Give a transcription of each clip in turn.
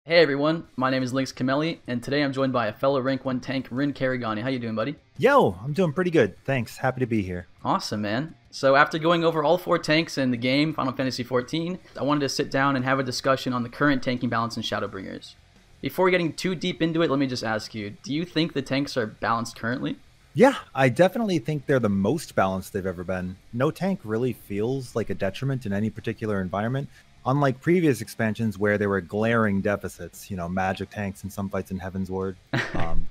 Hey everyone, my name is Lynx Kameli, and today I'm joined by a fellow Rank 1 tank, Rin Karigani. How you doing, buddy? Yo, I'm doing pretty good. Thanks. Happy to be here. Awesome, man. So after going over all four tanks in the game, Final Fantasy XIV, I wanted to sit down and have a discussion on the current tanking balance in Shadowbringers. Before getting too deep into it, let me just ask you, do you think the tanks are balanced currently? Yeah, I definitely think they're the most balanced they've ever been. No tank really feels like a detriment in any particular environment, unlike previous expansions where there were glaring deficits. Magic tanks in some fights in Heaven's Word.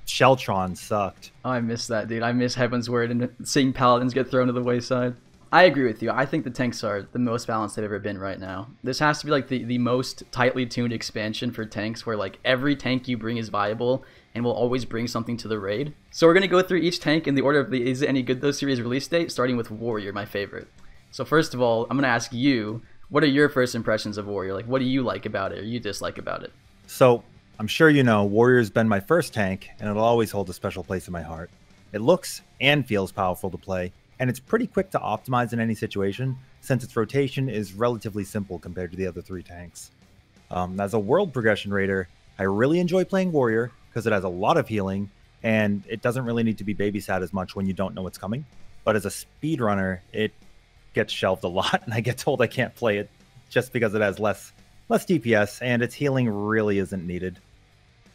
Sheltron sucked. Oh, I miss that, dude. I miss Heaven's Word and seeing Paladins get thrown to the wayside. I agree with you. I think the tanks are the most balanced they've ever been right now. This has to be like the most tightly tuned expansion for tanks where like every tank you bring is viable and will always bring something to the raid. So we're going to go through each tank in the order of the Is It Any Good Though series release date, starting with Warrior, my favorite. So first of all, I'm going to ask you, what are your first impressions of Warrior? Like, what do you like about it or you dislike about it? So, I'm sure you know, Warrior's been my first tank, and it'll always hold a special place in my heart. It looks and feels powerful to play, and it's pretty quick to optimize in any situation, since its rotation is relatively simple compared to the other three tanks. As a world progression raider, I really enjoy playing Warrior, because it has a lot of healing, and it doesn't really need to be babysat as much when you don't know what's coming. But as a speedrunner, it gets shelved a lot, and I get told I can't play it just because it has less DPS, and its healing really isn't needed.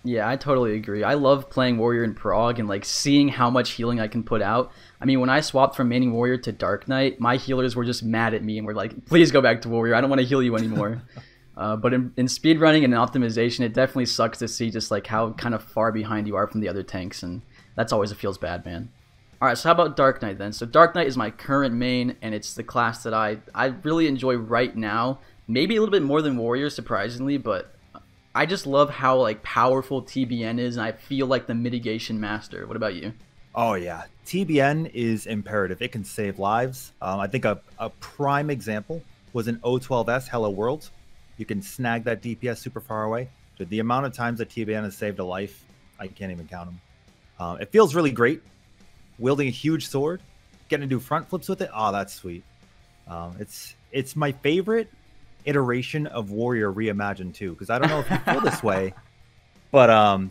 Yeah, I totally agree. I love playing Warrior in Prog and like seeing how much healing I can put out. I mean, when I swapped from maining Warrior to Dark Knight, my healers were just mad at me and were like, please go back to Warrior. I don't want to heal you anymore. But in speedrunning and in optimization, it definitely sucks to see just like how kind of far behind you are from the other tanks, and that's always, it feels bad, man. Alright, so how about Dark Knight then? So Dark Knight is my current main, and it's the class that I really enjoy right now. Maybe a little bit more than Warrior, surprisingly, but I just love how like powerful TBN is, and I feel like the mitigation master. What about you? Oh yeah, TBN is imperative. It can save lives. I think a prime example was in O12S Hello World. You can snag that DPS super far away. Dude, the amount of times that TBN has saved a life, I can't even count them. It feels really great. Wielding a huge sword, getting to do front flips with it. Oh, that's sweet. It's my favorite iteration of Warrior reimagined too, because I don't know if you feel this way, but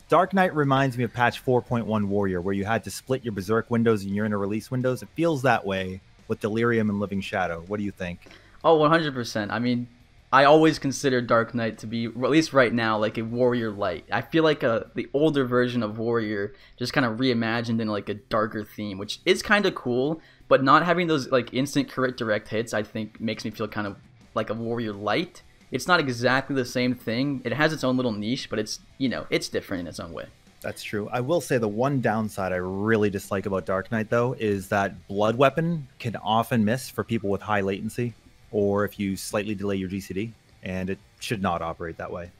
Dark Knight reminds me of patch 4.1 Warrior, where you had to split your Berserk windows and your inner release windows. It feels that way with Delirium and Living Shadow. What do you think? Oh, 100%. I mean, I always consider Dark Knight to be, at least right now, like a Warrior light. I feel like the older version of Warrior just kind of reimagined in like a darker theme, which is kind of cool, but not having those like instant crit direct hits, I think makes me feel kind of like a Warrior light. It's not exactly the same thing. It has its own little niche, but it's, it's different in its own way. That's true. I will say the one downside I really dislike about Dark Knight, though, is that Blood Weapon can often miss for people with high latency, or if you slightly delay your GCD, and it should not operate that way.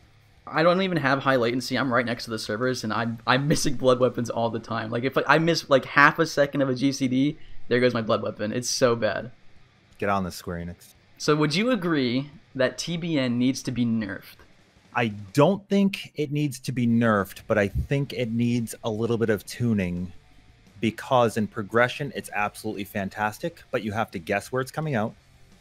I don't even have high latency. I'm right next to the servers, and I'm missing blood weapons all the time. Like if I miss like half a second of a GCD, there goes my blood weapon. It's so bad. Get on this, Square Enix. So would you agree that TBN needs to be nerfed? I don't think it needs to be nerfed, but I think it needs a little bit of tuning, because in progression, it's absolutely fantastic, but you have to guess where it's coming out.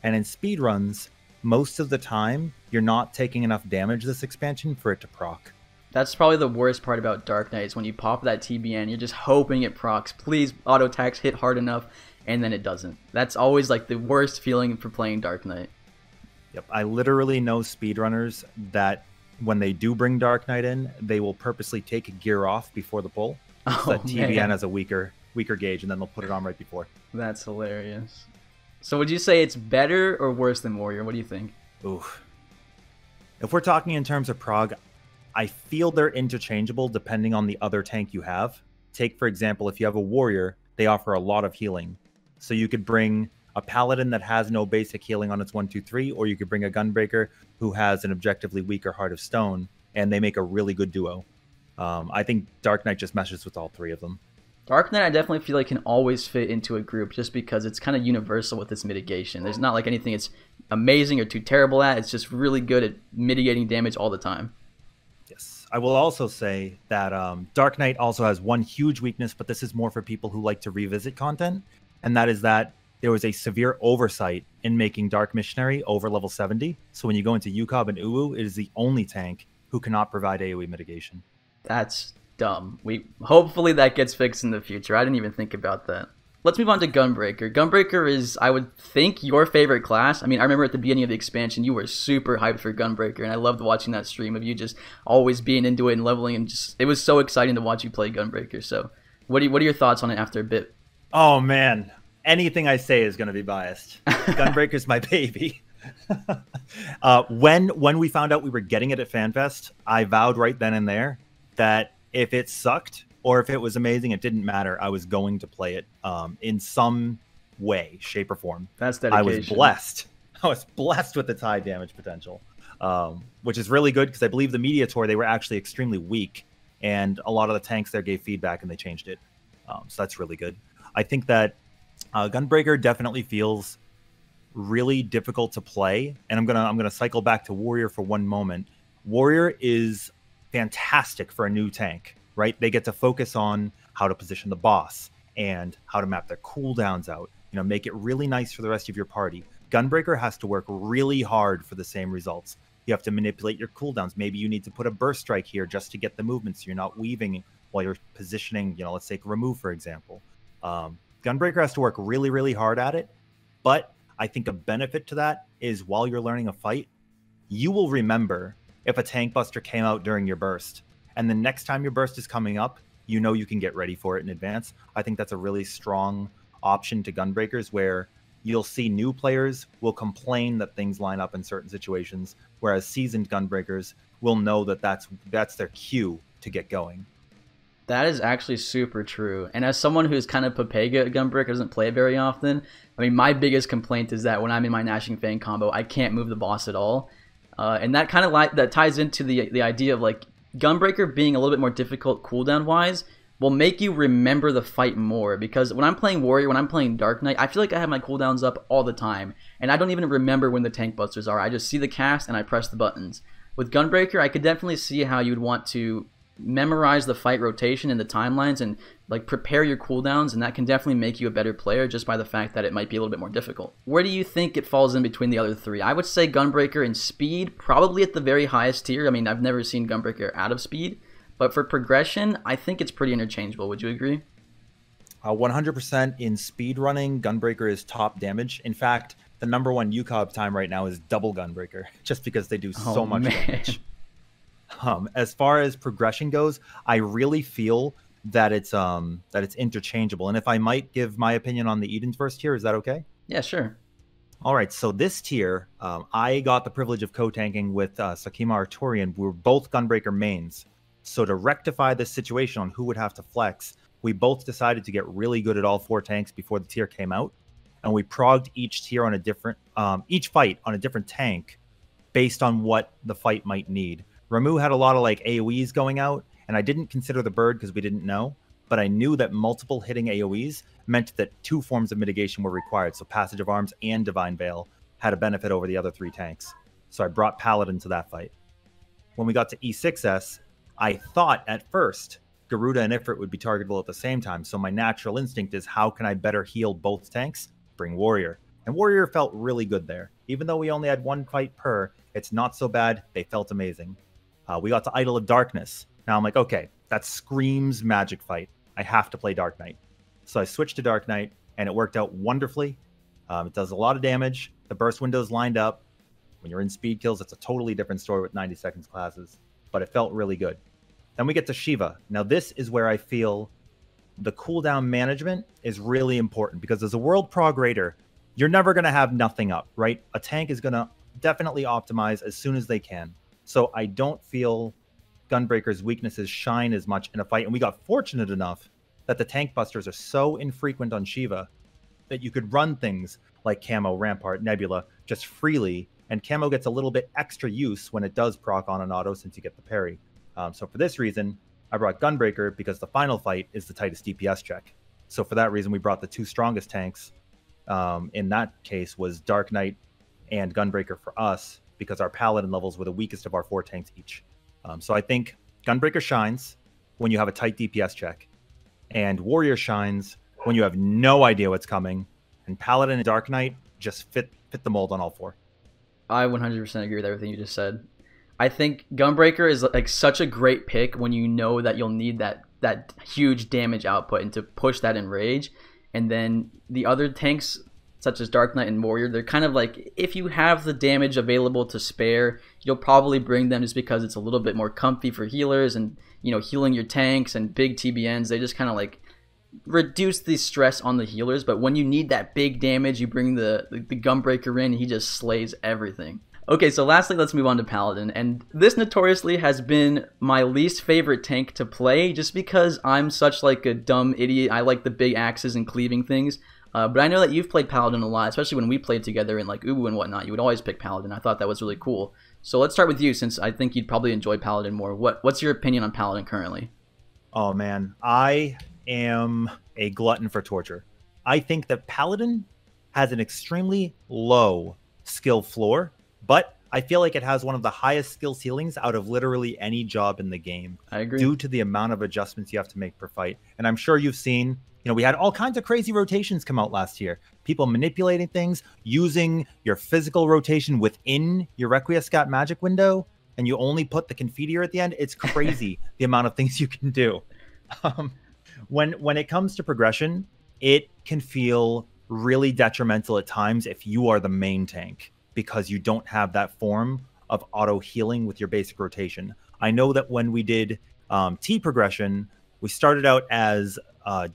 And in speedruns, most of the time, you're not taking enough damage this expansion for it to proc. That's probably the worst part about Dark Knight, is when you pop that TBN, you're just hoping it procs. Please, auto attacks hit hard enough, and then it doesn't. That's always like the worst feeling for playing Dark Knight. Yep, I literally know speedrunners that when they do bring Dark Knight in, they will purposely take a gear off before the pull, so that TBN has a weaker gauge, and then they'll put it on right before. That's hilarious. So would you say it's better or worse than Warrior? What do you think? Ooh. If we're talking in terms of prog, I feel they're interchangeable depending on the other tank you have. Take, for example, if you have a Warrior, they offer a lot of healing. So you could bring a Paladin that has no basic healing on its 1, 2, 3, or you could bring a Gunbreaker who has an objectively weaker Heart of Stone, and they make a really good duo. I think Dark Knight just meshes with all three of them. Dark Knight, I definitely feel like can always fit into a group just because it's kind of universal with its mitigation. There's not like anything it's amazing or too terrible at. It's just really good at mitigating damage all the time. Yes. I will also say that Dark Knight also has one huge weakness, but this is more for people who like to revisit content, and that is that there was a severe oversight in making Dark Missionary over level 70. So when you go into UCOB and Uwu, it is the only tank who cannot provide AoE mitigation. That's dumb. Hopefully that gets fixed in the future. I didn't even think about that. Let's move on to Gunbreaker. Gunbreaker is, I would think, your favorite class. I mean, I remember at the beginning of the expansion, you were super hyped for Gunbreaker, and I loved watching that stream of you just always being into it and leveling, and just it was so exciting to watch you play Gunbreaker. So, what are your thoughts on it after a bit? Oh man, anything I say is going to be biased. Gunbreaker's my baby. When we found out we were getting it at FanFest, I vowed right then and there that if it sucked or if it was amazing, it didn't matter. I was going to play it in some way, shape, or form. That's dedication. I was blessed. I was blessed with its high damage potential, which is really good because I believe the Media Tour, they were actually extremely weak, and a lot of the tanks there gave feedback and they changed it. So that's really good. I think that Gunbreaker definitely feels really difficult to play, and I'm gonna cycle back to Warrior for one moment. Warrior is fantastic for a new tank, right? They get to focus on how to position the boss and how to map their cooldowns out, make it really nice for the rest of your party. Gunbreaker has to work really hard for the same results. You have to manipulate your cooldowns. Maybe you need to put a burst strike here just to get the movement so you're not weaving while you're positioning, let's take remove, for example. Gunbreaker has to work really, really hard at it, but I think a benefit to that is while you're learning a fight, you will remember if a tank buster came out during your burst, and the next time your burst is coming up, you can get ready for it in advance. I think that's a really strong option to Gunbreakers, where you'll see new players will complain that things line up in certain situations, whereas seasoned Gunbreakers will know that that's their cue to get going. That is actually super true. And as someone who's kind of Papega at Gunbreaker, doesn't play it very often, I mean, my biggest complaint is that when I'm in my Gnashing Fang combo, I can't move the boss at all. And that kind of that ties into the idea of like Gunbreaker being a little bit more difficult cooldown wise will make you remember the fight more, because when I'm playing Warrior, when I'm playing Dark Knight, I feel like I have my cooldowns up all the time, and I don't even remember when the tank busters are. I just see the cast and I press the buttons. With Gunbreaker, I could definitely see how you'd want to memorize the fight rotation and the timelines and like prepare your cooldowns, and that can definitely make you a better player just by the fact that it might be a little bit more difficult. Where do you think it falls in between the other three? I would say Gunbreaker in speed, probably at the very highest tier. I mean, I've never seen Gunbreaker out of speed, but for progression, I think it's pretty interchangeable. Would you agree? 100% in speed running, Gunbreaker is top damage. In fact, the #1 UCOB time right now is double Gunbreaker, just because they do so much damage. As far as progression goes, I really feel that it's interchangeable. And if I might give my opinion on the Edensverse tier, is that okay? Yeah, sure. All right, so this tier, I got the privilege of co-tanking with Sakima Arturian. We were both Gunbreaker mains. So to rectify this situation on who would have to flex, we both decided to get really good at all 4 tanks before the tier came out. And we progged each tier on a different, each fight on a different tank based on what the fight might need. Ramu had a lot of like AoEs going out, and I didn't consider the bird because we didn't know, but I knew that multiple hitting AoEs meant that 2 forms of mitigation were required. So Passage of Arms and Divine Veil had a benefit over the other 3 tanks. So I brought Paladin to that fight. When we got to E6S, I thought at first Garuda and Ifrit would be targetable at the same time. So my natural instinct is, how can I better heal both tanks? Bring Warrior. And Warrior felt really good there. Even though we only had 1 fight per, it's not so bad. They felt amazing. We got to Idol of Darkness. Now I'm like, okay, that screams magic fight. I have to play Dark Knight. So I switched to Dark Knight, and it worked out wonderfully. It does a lot of damage. The burst window's lined up. When you're in speed kills, it's a totally different story with 90 seconds classes. But it felt really good. Then we get to Shiva. Now this is where I feel the cooldown management is really important, because as a World Prog Raider, you're never going to have nothing up, right? A tank is going to definitely optimize as soon as they can. So I don't feel Gunbreaker's weaknesses shine as much in a fight. And we got fortunate enough that the tank busters are so infrequent on Shiva that you could run things like Camo, Rampart, Nebula just freely. And Camo gets a little bit extra use when it does proc on an auto, since you get the parry. So for this reason, I brought Gunbreaker because the final fight is the tightest DPS check. So for that reason, we brought the 2 strongest tanks. In that case was Dark Knight and Gunbreaker for us, because our Paladin levels were the weakest of our 4 tanks each. So I think Gunbreaker shines when you have a tight DPS check, and Warrior shines when you have no idea what's coming, and Paladin and Dark Knight just fit the mold on all 4. I 100% agree with everything you just said. I think Gunbreaker is like such a great pick when you know that you'll need that huge damage output and to push that enrage. And then the other tanks such as Dark Knight and Warrior, they're kind of like, if you have the damage available to spare, you'll probably bring them just because it's a little bit more comfy for healers, and you know, healing your tanks and big TBNs, they just kind of like reduce the stress on the healers. But when you need that big damage, you bring the Gunbreaker in, and he just slays everything. Okay, so lastly, let's move on to Paladin, and this notoriously has been my least favorite tank to play just because I'm such like a dumb idiot. I like the big axes and cleaving things. But I know that you've played Paladin a lot, especially when we played together in like Ubu and whatnot. You would always pick Paladin. I thought that was really cool. So let's start with you, since I think you'd probably enjoy Paladin more. What's your opinion on Paladin currently? Oh man, I am a glutton for torture. I think that Paladin has an extremely low skill floor, but I feel like it has one of the highest skill ceilings out of literally any job in the game. I agree. Due to the amount of adjustments you have to make per fight. And I'm sure you've seen, you know, we had all kinds of crazy rotations come out last year. People manipulating things, using your physical rotation within your Requiescat magic window, and you only put the Confidier at the end. It's crazy the amount of things you can do. When it comes to progression, it can feel really detrimental at times if you are the main tank, because you don't have that form of auto healing with your basic rotation. I know that when we did T progression, we started out as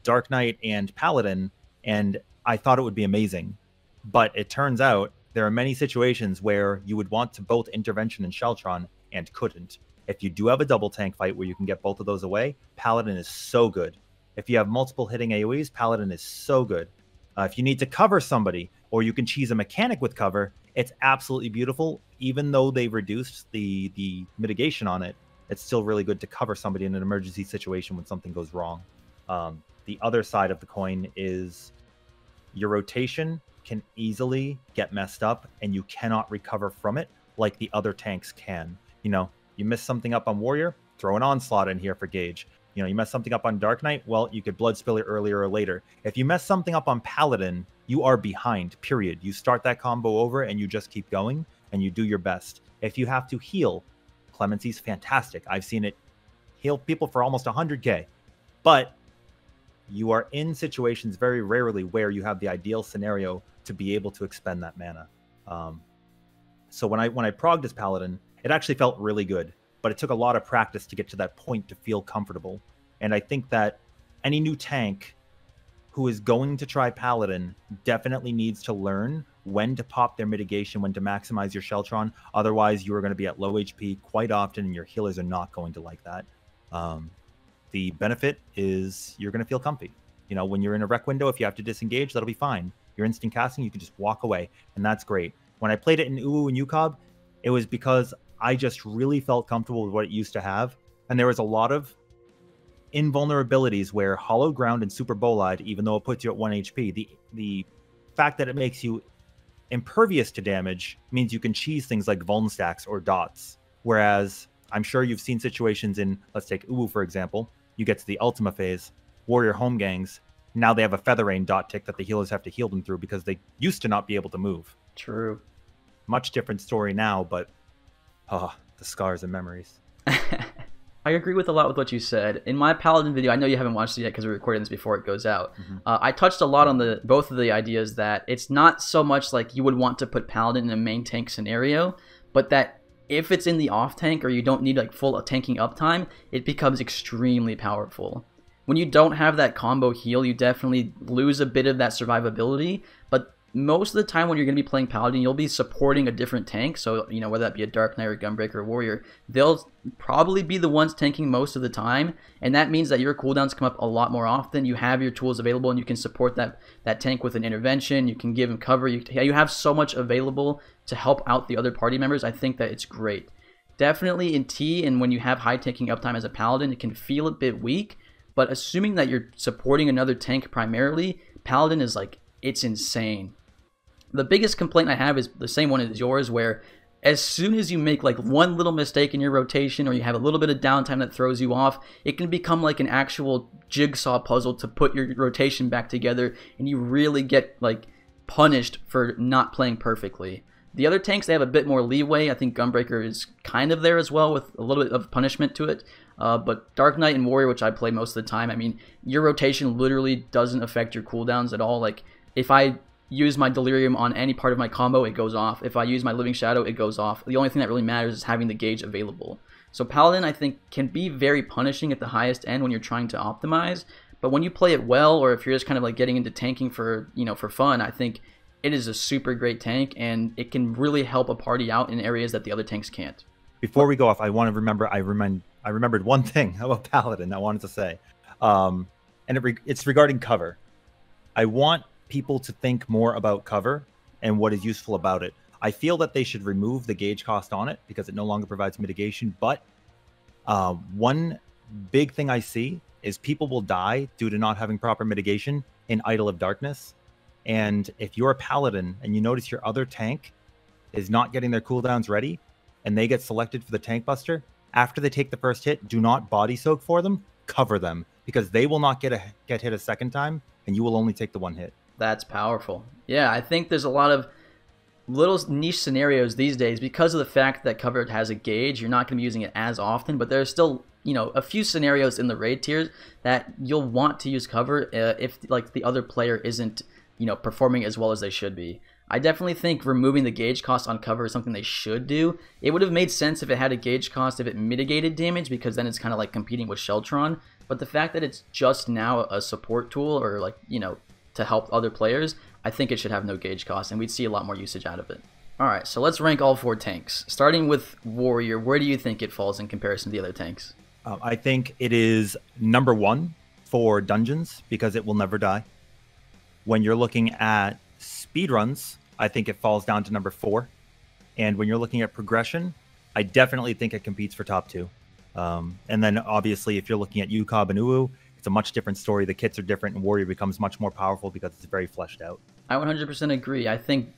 Dark Knight and Paladin, and I thought it would be amazing. But it turns out there are many situations where you would want to both Intervention and Sheltron and couldn't. If you do have a double tank fight where you can get both of those away, Paladin is so good. If you have multiple hitting AoEs, Paladin is so good. If you need to cover somebody, or you can cheese a mechanic with cover, it's absolutely beautiful. Even though they've reduced the mitigation on it, it's still really good to cover somebody in an emergency situation when something goes wrong. The other side of the coin is your rotation can easily get messed up, and you cannot recover from it like the other tanks can. You know, you miss something up on Warrior, throw an Onslaught in here for gauge. You know, you mess something up on Dark Knight, well, you could Blood Spill it earlier or later. If you mess something up on Paladin, you are behind, period. You start that combo over and you just keep going and you do your best. If you have to heal, Clemency's fantastic. I've seen it heal people for almost 100k. But you are in situations very rarely where you have the ideal scenario to be able to expend that mana. So when I progged as Paladin, it actually felt really good. But it took a lot of practice to get to that point to feel comfortable. And I think that any new tank who is going to try Paladin definitely needs to learn when to pop their mitigation, when to maximize your Sheltron. Otherwise, you are going to be at low HP quite often, and your healers are not going to like that. The benefit is you're going to feel comfy. You know, when you're in a rec window, if you have to disengage, that'll be fine. You're instant casting, you can just walk away, and that's great. When I played it in UU and UCOB, it was because I just really felt comfortable with what it used to have. And there was a lot of invulnerabilities where Hollow Ground and Super Bolide, even though it puts you at 1 HP, the fact that it makes you impervious to damage means you can cheese things like Vuln stacks or dots. Whereas I'm sure you've seen situations in, let's take Uwu for example, you get to the Ultima phase, Warrior home gangs, now they have a Feather Rain dot tick that the healers have to heal them through because they used to not be able to move. True. Much different story now, but the scars and memories. I agree with a lot with what you said. In my Paladin video, I know you haven't watched it yet because we're recording this before it goes out. I touched a lot on both of the ideas that it's not so much like you would want to put Paladin in a main tank scenario, but that if it's in the off tank or you don't need like full tanking uptime, it becomes extremely powerful. When you don't have that combo heal, you definitely lose a bit of that survivability, but most of the time when you're going to be playing Paladin, you'll be supporting a different tank. So, you know, whether that be a Dark Knight or Gunbreaker or Warrior, they'll probably be the ones tanking most of the time. And that means that your cooldowns come up a lot more often. You have your tools available and you can support that tank with an intervention. You can give him cover. You have so much available to help out the other party members. I think that it's great. Definitely in T, and when you have high tanking uptime as a Paladin, it can feel a bit weak. But assuming that you're supporting another tank primarily, Paladin is like, it's insane. The biggest complaint I have is the same one as yours, where as soon as you make like one little mistake in your rotation or you have a little bit of downtime that throws you off, it can become like an actual jigsaw puzzle to put your rotation back together, and you really get like punished for not playing perfectly. The other tanks, they have a bit more leeway. I think Gunbreaker is kind of there as well with a little bit of punishment to it. But Dark Knight and Warrior, which I play most of the time, I mean, your rotation literally doesn't affect your cooldowns at all. Like, if I use my Delirium on any part of my combo, it goes off. If I use my Living Shadow, it goes off. The only thing that really matters is having the gauge available. So Paladin, I think, can be very punishing at the highest end when you're trying to optimize. But when you play it well, or if you're just kind of like getting into tanking for, for fun, I think it is a super great tank, and it can really help a party out in areas that the other tanks can't. Before we go off, I want to remember, I remembered one thing about Paladin I wanted to say. And it's regarding cover. I want people to think more about cover and what is useful about it. I feel that they should remove the gauge cost on it because it no longer provides mitigation. But one big thing I see is people will die due to not having proper mitigation in Idol of Darkness. And if you're a Paladin and you notice your other tank is not getting their cooldowns ready and they get selected for the tank buster, after they take the first hit, do not body soak for them, cover them, because they will not get hit a second time and you will only take the one hit. That's powerful. Yeah, I think there's a lot of little niche scenarios these days because of the fact that cover has a gauge. You're not going to be using it as often, but there's still a few scenarios in the raid tiers that you'll want to use cover if like the other player isn't performing as well as they should be. I definitely think removing the gauge cost on cover is something they should do. It would have made sense if it had a gauge cost, if it mitigated damage, because then it's kind of like competing with Sheltron. But the fact that it's just now a support tool, or like, to help other players, I think it should have no gauge cost, and we'd see a lot more usage out of it. Alright, so let's rank all 4 tanks. Starting with Warrior, where do you think it falls in comparison to the other tanks? I think it is number 1 for dungeons because it will never die. When you're looking at speedruns, I think it falls down to number 4. And when you're looking at progression, I definitely think it competes for top 2. And then obviously if you're looking at UCOB and UU, it's a much different story. The kits are different and Warrior becomes much more powerful because it's very fleshed out. I 100% agree. I think,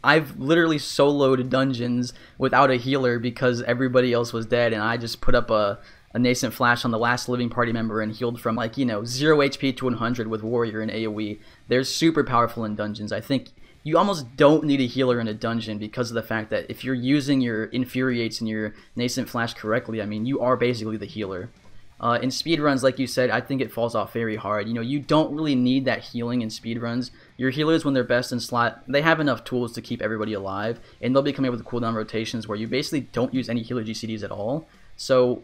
I've literally soloed dungeons without a healer because everybody else was dead, and I just put up a nascent flash on the last living party member and healed from 0 HP to 100 with Warrior and AoE. They're super powerful in dungeons. I think you almost don't need a healer in a dungeon because of the fact that if you're using your Infuriates and your nascent flash correctly, I mean, you are basically the healer. In speedruns, like you said, I think it falls off very hard. You don't really need that healing in speedruns. Your healers, when they're best in slot, they have enough tools to keep everybody alive, and they'll be coming up with cooldown rotations where you basically don't use any healer GCDs at all. So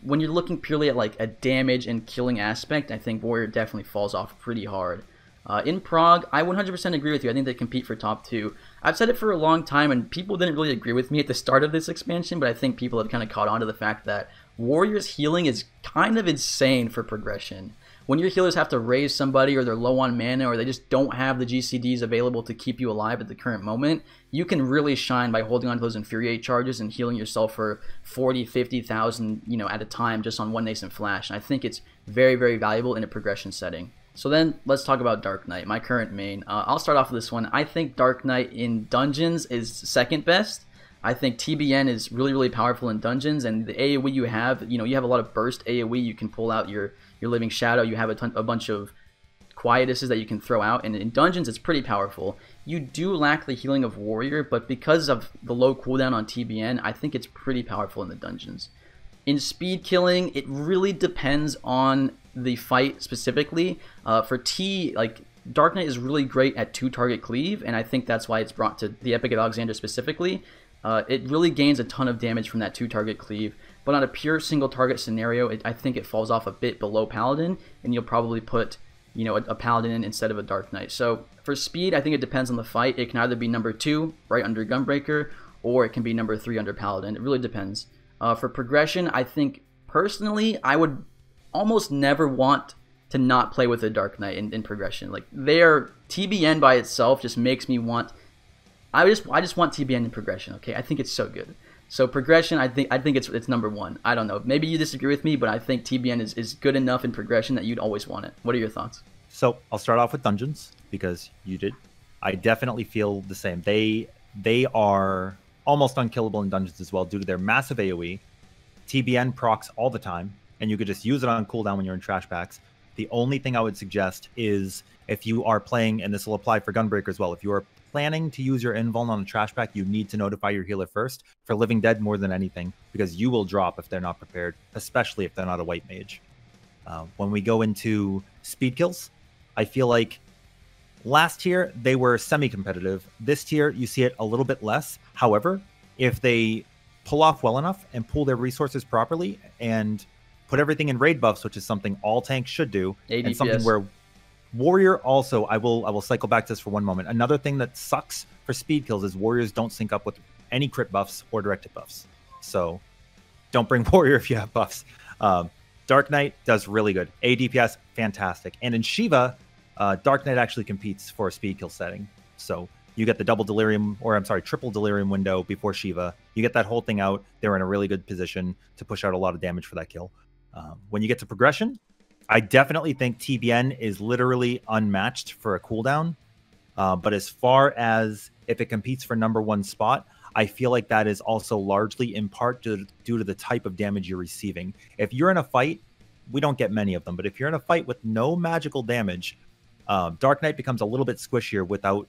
when you're looking purely at like a damage and killing aspect, I think Warrior definitely falls off pretty hard. In Prog, I 100% agree with you. I think they compete for top 2. I've said it for a long time, and people didn't really agree with me at the start of this expansion, but I think people have kind of caught on to the fact that Warrior's healing is kind of insane for progression. When your healers have to raise somebody, or they're low on mana, or they just don't have the GCDs available to keep you alive at the current moment, you can really shine by holding on to those Infuriate charges and healing yourself for 40, 50,000, at a time just on one nascent flash. And I think it's very, very valuable in a progression setting. So then let's talk about Dark Knight, my current main. I'll start off with this one. I think Dark Knight in dungeons is second best. I think TBN is really, really powerful in dungeons, and the AoE you have, you have a lot of burst AoE. You can pull out your Living Shadow. You have a bunch of Quietuses that you can throw out, and in dungeons it's pretty powerful. You do lack the healing of Warrior, but because of the low cooldown on TBN, I think it's pretty powerful in the dungeons. In speed killing, it really depends on the fight specifically. For Dark Knight is really great at 2-target cleave, and I think that's why it's brought to the Epic of Alexander specifically. It really gains a ton of damage from that 2-target cleave, but on a pure single-target scenario, I think it falls off a bit below Paladin, and you'll probably put a Paladin in instead of a Dark Knight. So for speed, I think it depends on the fight. It can either be number 2, right under Gunbreaker, or it can be number 3 under Paladin. It really depends. For progression, I think, personally, I would almost never want to not play with a Dark Knight in progression. Like, TBN by itself just makes me want... I just want TBN in progression, okay? I think it's so good. So progression, I think it's number 1. I don't know. Maybe you disagree with me, but I think TBN is good enough in progression that you'd always want it. What are your thoughts? So I'll start off with dungeons because you did. I definitely feel the same. They are almost unkillable in dungeons as well due to their massive AoE. TBN procs all the time, and you could just use it on cooldown when you're in trash packs. The only thing I would suggest is if you are playing, and this will apply for Gunbreaker as well, if you are planning to use your invuln on a trash pack, you need to notify your healer first for Living Dead more than anything, because you will drop if they're not prepared, especially if they're not a white mage. When we go into speed kills, I feel like last tier they were semi-competitive. This tier you see it a little bit less. However, if they pull off well enough and pull their resources properly and put everything in raid buffs, which is something all tanks should do, and something where Warrior also, I will cycle back to this for one moment. Another thing that sucks for speed kills is Warriors don't sync up with any crit buffs or directed buffs. So don't bring Warrior if you have buffs. Dark Knight does really good. ADPS, fantastic. And in Shiva, Dark Knight actually competes for a speed kill setting. So you get the double delirium, or I'm sorry, triple delirium window before Shiva. You get that whole thing out. They're in a really good position to push out a lot of damage for that kill. When you get to progression, I definitely think TBN is literally unmatched for a cooldown. But as far as if it competes for #1 spot, I feel like that is also largely in part due to the type of damage you're receiving. If you're in a fight, we don't get many of them, but if you're in a fight with no magical damage, Dark Knight becomes a little bit squishier without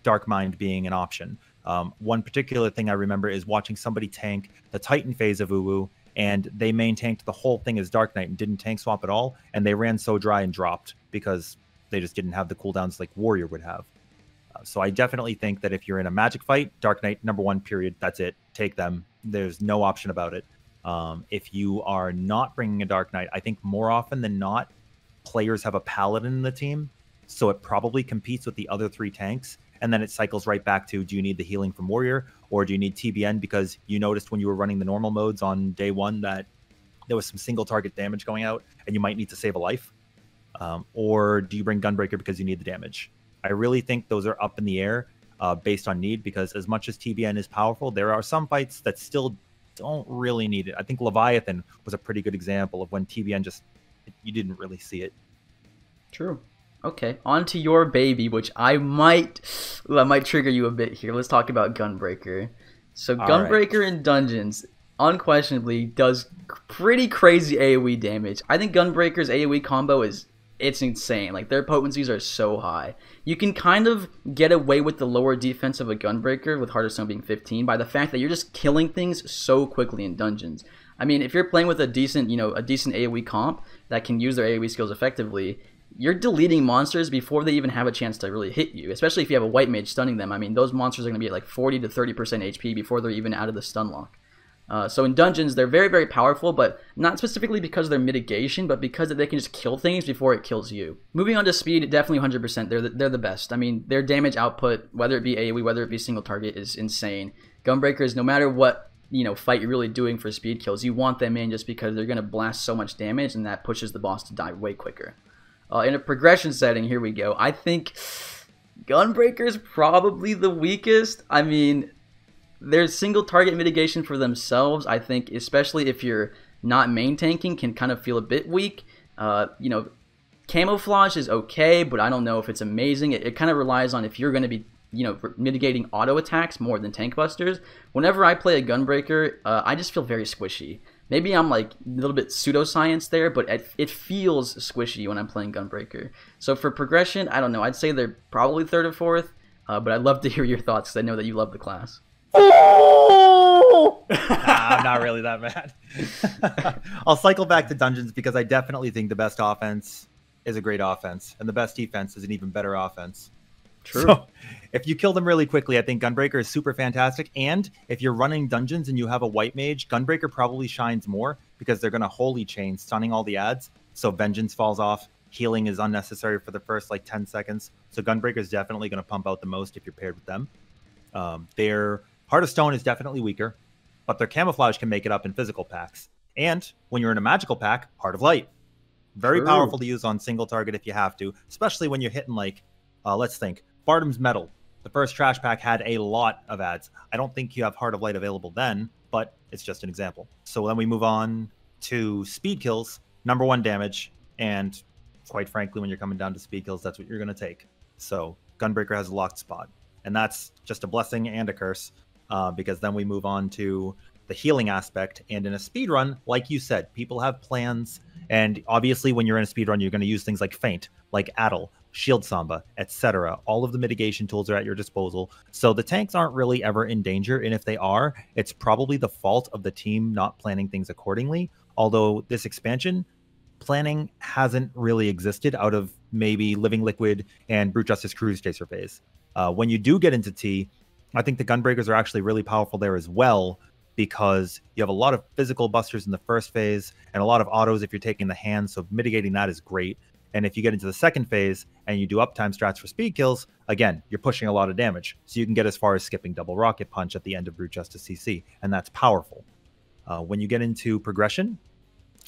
Dark Mind being an option. One particular thing I remember is watching somebody tank the Titan phase of Uwu, and they main tanked the whole thing as Dark Knight and didn't tank swap at all, and they ran so dry and dropped because they just didn't have the cooldowns like Warrior would have. So I definitely think that if you're in a magic fight, Dark Knight #1 period, that's it. Take them. There's no option about it. If you are not bringing a Dark Knight, I think more often than not, players have a Paladin in the team, so it probably competes with the other 3 tanks, and then it cycles right back to, do you need the healing from Warrior, or do you need TBN because you noticed when you were running the normal modes on day 1 that there was some single target damage going out, and you might need to save a life? Or do you bring Gunbreaker because you need the damage? I really think those are up in the air based on need, because as much as TBN is powerful, there are some fights that still don't really need it. I think Leviathan was a pretty good example of when TBN just, you didn't really see it. True. Okay, on to your baby, which I might trigger you a bit here. Let's talk about Gunbreaker. So Gunbreaker in dungeons unquestionably does pretty crazy AoE damage. I think Gunbreaker's AoE combo it's insane. Like, their potencies are so high. You can kind of get away with the lower defense of a Gunbreaker, with Heart of Stone being 15, by the fact that you're just killing things so quickly in dungeons. I mean, if you're playing with a decent AoE comp that can use their AoE skills effectively, you're deleting monsters before they even have a chance to really hit you, especially if you have a white mage stunning them. I mean, those monsters are going to be at like 40 to 30% HP before they're even out of the stun lock. So in dungeons, they're very, very powerful, but not specifically because of their mitigation, but because they can just kill things before it kills you. Moving on to speed, definitely 100%. They're the best. I mean, their damage output, whether it be AoE, whether it be single target, is insane. Gunbreakers, no matter what fight you're really doing for speed kills, you want them in just because they're going to blast so much damage, and that pushes the boss to die way quicker. In a progression setting, here we go. I think Gunbreaker's probably the weakest. I mean, their single target mitigation for themselves, I think, especially if you're not main tanking, can kind of feel a bit weak. Camouflage is okay, but I don't know if it's amazing. It kind of relies on if you're going to be, mitigating auto attacks more than tank busters. Whenever I play a Gunbreaker, I just feel very squishy. Maybe I'm like a little bit pseudoscience there, but it feels squishy when I'm playing Gunbreaker. So for progression, I don't know. I'd say they're probably 3rd or 4th, but I'd love to hear your thoughts because I know that you love the class. I'm not really that mad. I'll cycle back to dungeons because I definitely think the best offense is a great offense, and the best defense is an even better offense. True. So if you kill them really quickly, I think Gunbreaker is super fantastic. And if you're running dungeons and you have a white mage, Gunbreaker probably shines more because they're going to holy chain, stunning all the adds. So Vengeance falls off. Healing is unnecessary for the first like 10 seconds. So Gunbreaker is definitely going to pump out the most if you're paired with them. Their Heart of Stone is definitely weaker, but their Camouflage can make it up in physical packs. And when you're in a magical pack, Heart of Light. Very powerful to use on single target if you have to, especially when you're hitting like, let's think, Bardam's Metal. The first trash pack had a lot of ads. I don't think you have Heart of Light available then, but it's just an example. So then we move on to speed kills, #1 damage, and quite frankly, when you're coming down to speed kills, that's what you're going to take. So Gunbreaker has a locked spot, and that's just a blessing and a curse, because then we move on to the healing aspect. And in a speed run, like you said, people have plans, and obviously when you're in a speed run, you're going to use things like Feint, like Addle, Shield Samba, etc. All of the mitigation tools are at your disposal. So the tanks aren't really ever in danger. And if they are, it's probably the fault of the team not planning things accordingly. Although this expansion, planning hasn't really existed out of maybe Living Liquid and Brute Justice Cruise Chaser phase. When you do get into T, I think the Gunbreakers are actually really powerful there as well, because you have a lot of physical busters in the first phase and a lot of autos if you're taking the hand, so mitigating that is great. And if you get into the second phase and you do uptime strats for speed kills, again, you're pushing a lot of damage. So you can get as far as skipping double rocket punch at the end of Brute Justice CC, and that's powerful. When you get into progression,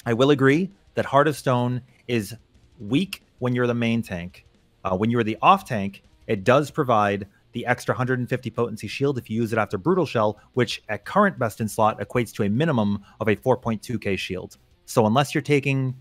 I will agree that Heart of Stone is weak when you're the main tank. When you're the off tank, it does provide the extra 150 potency shield if you use it after Brutal Shell, which at current best in slot equates to a minimum of a 4.2k shield. So unless you're taking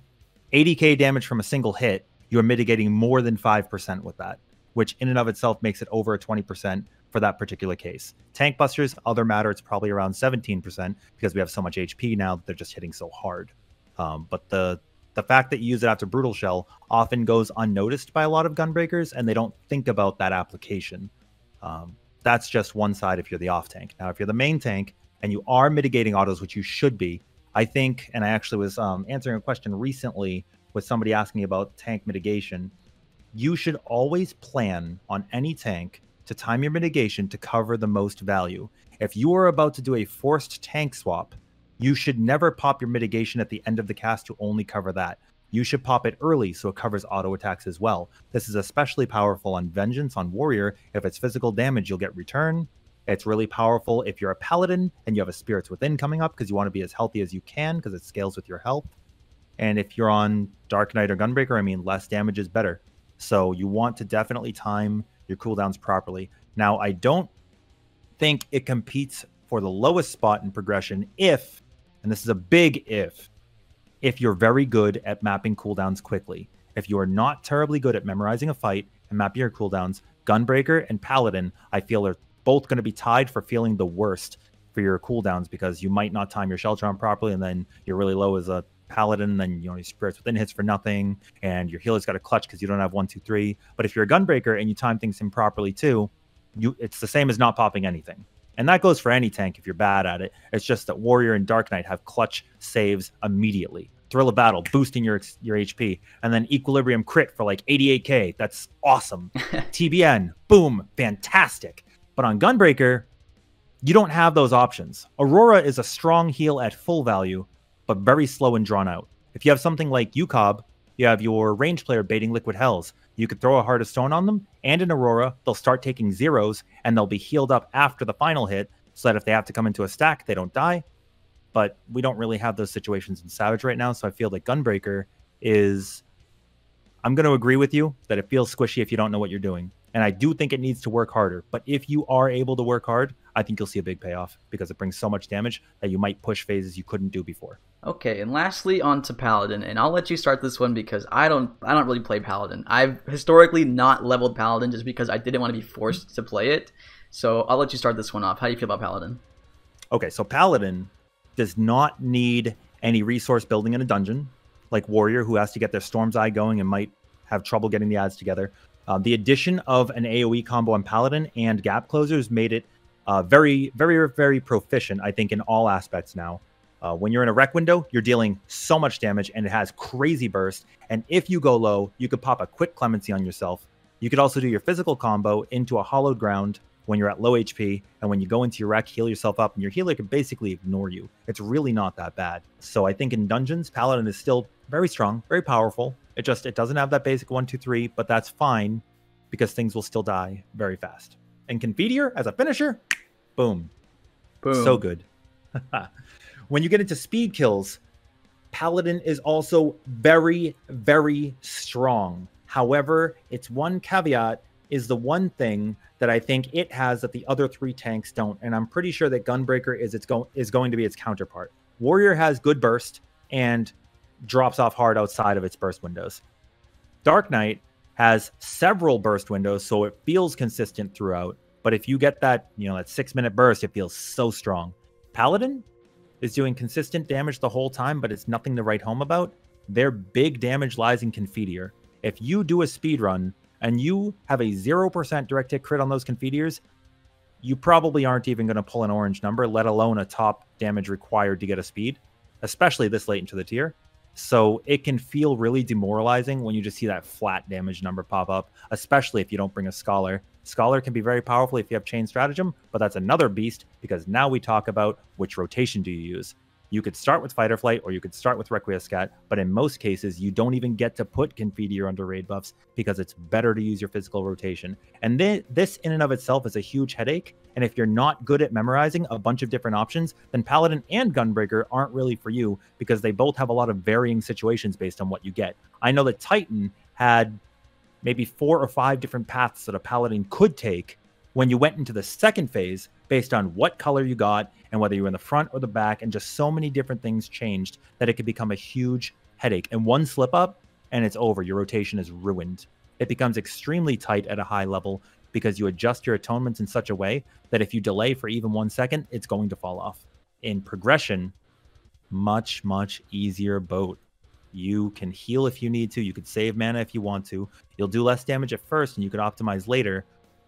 80k damage from a single hit, you're mitigating more than 5% with that, which in and of itself makes it over a 20% for that particular case. Tank busters, other matter, it's probably around 17% because we have so much HP now that they're just hitting so hard. But the fact that you use it after Brutal Shell often goes unnoticed by a lot of Gunbreakers, and they don't think about that application. That's just one side if you're the off tank. Now, if you're the main tank and you are mitigating autos, which you should be, I think, and I actually was answering a question recently with somebody asking me about tank mitigation, you should always plan on any tank to time your mitigation to cover the most value. If you are about to do a forced tank swap, you should never pop your mitigation at the end of the cast to only cover that. You should pop it early so it covers auto attacks as well. This is especially powerful on Vengeance on Warrior. If it's physical damage, you'll get return. It's really powerful if you're a Paladin and you have a Spirits Within coming up because you want to be as healthy as you can because it scales with your health. And if you're on Dark Knight or Gunbreaker, I mean, less damage is better. So you want to definitely time your cooldowns properly. Now, I don't think it competes for the lowest spot in progression if, and this is a big if you're very good at mapping cooldowns quickly. If you are not terribly good at memorizing a fight and mapping your cooldowns, Gunbreaker and Paladin, I feel, are both going to be tied for feeling the worst for your cooldowns because you might not time your Sheltron properly and then you're really low as a Paladin, then your Spirits Within hits for nothing and your healer's got a clutch because you don't have 1, 2, 3. But if you're a Gunbreaker and you time things improperly too, it's the same as not popping anything. And that goes for any tank if you're bad at it. It's just that Warrior and Dark Knight have clutch saves immediately. Thrill of Battle, boosting your HP. And then Equilibrium crit for like 88k. That's awesome. TBN, boom, fantastic. But on Gunbreaker, you don't have those options. Aurora is a strong heal at full value, but very slow and drawn out. If you have something like UCOB, you have your range player baiting Liquid Hells. You could throw a Heart of Stone on them, and in Aurora, they'll start taking zeros, and they'll be healed up after the final hit, so that if they have to come into a stack, they don't die. But we don't really have those situations in Savage right now, so I feel that Gunbreaker is... I'm going to agree with you that it feels squishy if you don't know what you're doing. And I do think it needs to work harder. But if you are able to work hard, I think you'll see a big payoff because it brings so much damage that you might push phases you couldn't do before. Okay, and lastly on to Paladin, and I'll let you start this one because I don't really play Paladin. I've historically not leveled Paladin just because I didn't want to be forced to play it. So I'll let you start this one off. How do you feel about Paladin? Okay, so Paladin does not need any resource building in a dungeon like Warrior, who has to get their Storm's Eye going and might have trouble getting the adds together. The addition of an AoE combo on Paladin and gap closers made it very, very, very proficient, I think, in all aspects now. When you're in a rec window, you're dealing so much damage, and it has crazy burst. And if you go low, you could pop a quick clemency on yourself. You could also do your physical combo into a hollowed ground when you're at low HP, and when you go into your rec, heal yourself up, and your healer can basically ignore you. It's really not that bad. So I think in dungeons, Paladin is still very strong, very powerful. It doesn't have that basic 1, 2, 3, but that's fine because things will still die very fast. And Confiteor as a finisher, boom. Boom. So good. When you get into speed kills, Paladin is also very, very strong. However, its one caveat is the one thing that I think it has that the other 3 tanks don't. And I'm pretty sure that Gunbreaker is going to be its counterpart. Warrior has good burst and drops off hard outside of its burst windows. Dark Knight has several burst windows, so it feels consistent throughout. But if you get that, that 6-minute burst, it feels so strong. Paladin is doing consistent damage the whole time, but it's nothing to write home about. Their big damage lies in Confiteor. If you do a speed run and you have a 0% direct hit crit on those Confiteors, you probably aren't even going to pull an orange number, let alone a top damage required to get a speed, especially this late into the tier. So it can feel really demoralizing when you just see that flat damage number pop up, especially if you don't bring a Scholar. Scholar can be very powerful if you have Chain Stratagem, but that's another beast, because now we talk about which rotation do you use. You could start with Fight or Flight, or you could start with Requiescat, but in most cases, you don't even get to put Confiteor under raid buffs because it's better to use your physical rotation. And this in and of itself is a huge headache, and if you're not good at memorizing a bunch of different options, then Paladin and Gunbreaker aren't really for you, because they both have a lot of varying situations based on what you get. I know that Titan had maybe 4 or 5 different paths that a Paladin could take when you went into the second phase based on what color you got and whether you were in the front or the back, and just so many different things changed that it could become a huge headache. And one slip up and it's over. Your rotation is ruined. It becomes extremely tight at a high level because you adjust your atonements in such a way that if you delay for even 1 second, it's going to fall off. In progression, much, much easier boat. You can heal if you need to. You could save mana if you want to. You'll do less damage at first and you could optimize later.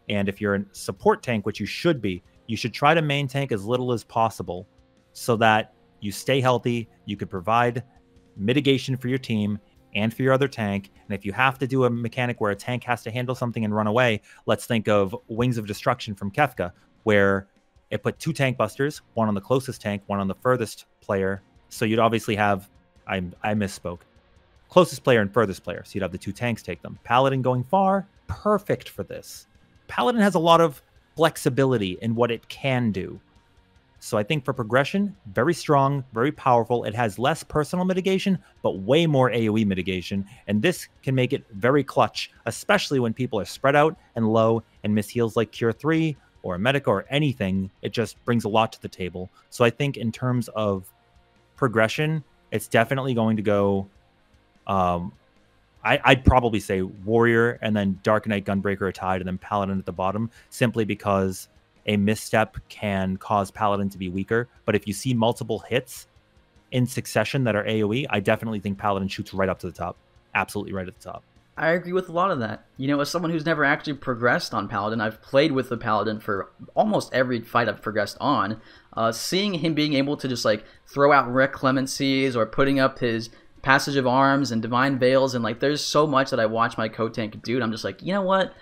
And if you're a support tank, which you should be, you should try to main tank as little as possible so that you stay healthy. You could provide mitigation for your team and for your other tank. And if you have to do a mechanic where a tank has to handle something and run away, let's think of Wings of Destruction from Kefka, where it put 2 tank busters, one on the closest tank, one on the furthest player. So you'd obviously have, I misspoke, closest player and furthest player. So you'd have the 2 tanks take them. Paladin going far, perfect for this. Paladin has a lot of flexibility in what it can do. So I think for progression, very strong, very powerful. It has less personal mitigation, but way more AoE mitigation. And this can make it very clutch, especially when people are spread out and low and miss heals like Cure 3 or a Medica or anything. It just brings a lot to the table. So I think in terms of progression, it's definitely going to go... I'd probably say Warrior and then Dark Knight, Gunbreaker are tied, and then Paladin at the bottom, simply because a misstep can cause Paladin to be weaker. But if you see multiple hits in succession that are AoE, I definitely think Paladin shoots right up to the top. Absolutely right at the top. I agree with a lot of that. You know, as someone who's never actually progressed on Paladin, I've played with the Paladin for almost every fight I've progressed on. Seeing him being able to just like throw out Rec Clemencies or putting up his Passage of Arms and Divine Veils, and like there's so much that I watch my co-tank do, and I'm just like, you know what?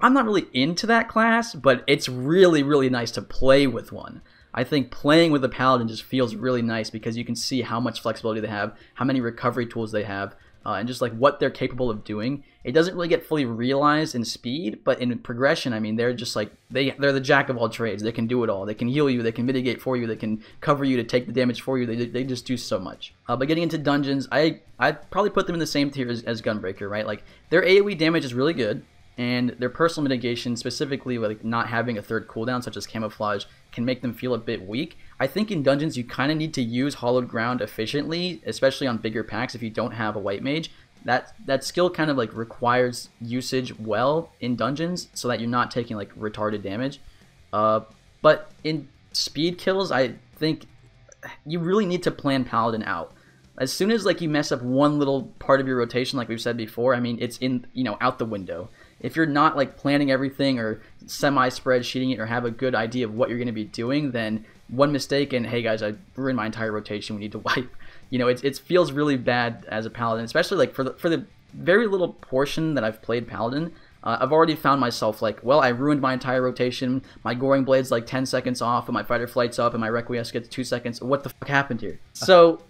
I'm not really into that class, but it's really, really nice to play with one. I think playing with a Paladin just feels really nice because you can see how much flexibility they have, how many recovery tools they have, and just like what they're capable of doing. It doesn't really get fully realized in speed, but in progression, I mean, they're just like, they're the jack of all trades. They can do it all. They can heal you, they can mitigate for you, they can cover you to take the damage for you. They just do so much. But getting into dungeons, I'd probably put them in the same tier as Gunbreaker, right? Like, their AoE damage is really good, and their personal mitigation, specifically like not having a third cooldown, such as Camouflage, can make them feel a bit weak. I think in dungeons, you kind of need to use Hollowed Ground efficiently, especially on bigger packs if you don't have a White Mage. That skill kind of like requires usage well in dungeons so that you're not taking like retarded damage. But in speed kills, I think you really need to plan Paladin out. As soon as like you mess up one little part of your rotation, like we've said before, I mean, it's out the window. If you're not like planning everything or semi-spreadsheeting it or have a good idea of what you're going to be doing, then one mistake and hey guys, I ruined my entire rotation, we need to wipe. You know, it feels really bad as a Paladin, especially like for the very little portion that I've played Paladin. I've already found myself like, well, I ruined my entire rotation. My Goring Blade's like 10 seconds off, and my Fighter Flight's up, and my Requiescat gets 2 seconds. What the fuck happened here? So,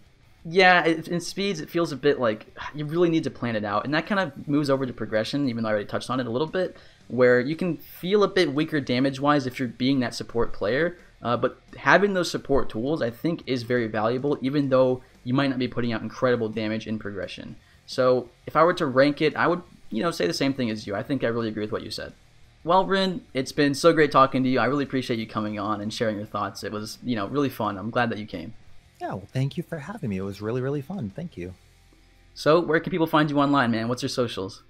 yeah, in speeds, it feels a bit like you really need to plan it out. And that kind of moves over to progression, even though I already touched on it a little bit, where you can feel a bit weaker damage-wise if you're being that support player. But having those support tools, I think, is very valuable, even though you might not be putting out incredible damage in progression. So if I were to rank it, I would, say the same thing as you. I think I really agree with what you said. Well, Rin, it's been so great talking to you. I really appreciate you coming on and sharing your thoughts. It was, really fun. I'm glad that you came. Yeah, well, thank you for having me. It was really, really fun. Thank you. So where can people find you online, man? What's your socials?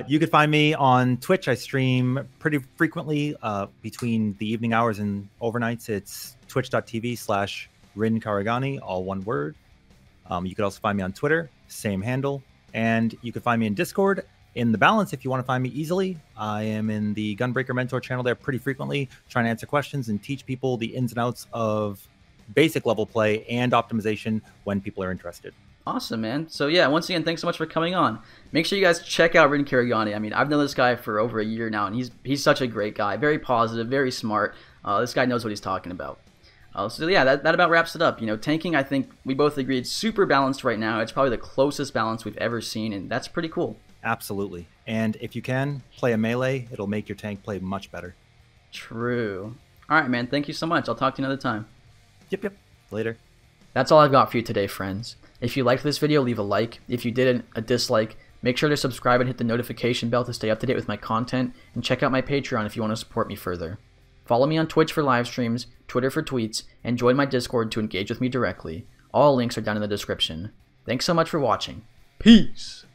You could find me on Twitch. I stream pretty frequently between the evening hours and overnights. It's twitch.tv/Rin Karigani, all one word. You could also find me on Twitter, same handle. And you can find me in Discord In the balance, if you want to find me easily, I am in the Gunbreaker Mentor channel there pretty frequently, trying to answer questions and teach people the ins and outs of basic level play and optimization when people are interested. Awesome, man. So yeah, once again, thanks so much for coming on. Make sure you guys check out Rin Karigani. I mean, I've known this guy for over a year now, and he's such a great guy. Very positive, very smart. This guy knows what he's talking about. So yeah, that about wraps it up. You know, tanking, I think we both agreed, super balanced right now. It's probably the closest balance we've ever seen, and that's pretty cool. Absolutely. And if you can, play a melee. It'll make your tank play much better. True. All right, man. Thank you so much. I'll talk to you another time. Yep. Later. That's all I've got for you today, friends. If you liked this video, leave a like. If you didn't, a dislike. Make sure to subscribe and hit the notification bell to stay up to date with my content. And check out my Patreon if you want to support me further. Follow me on Twitch for live streams, Twitter for tweets, and join my Discord to engage with me directly. All links are down in the description. Thanks so much for watching. Peace!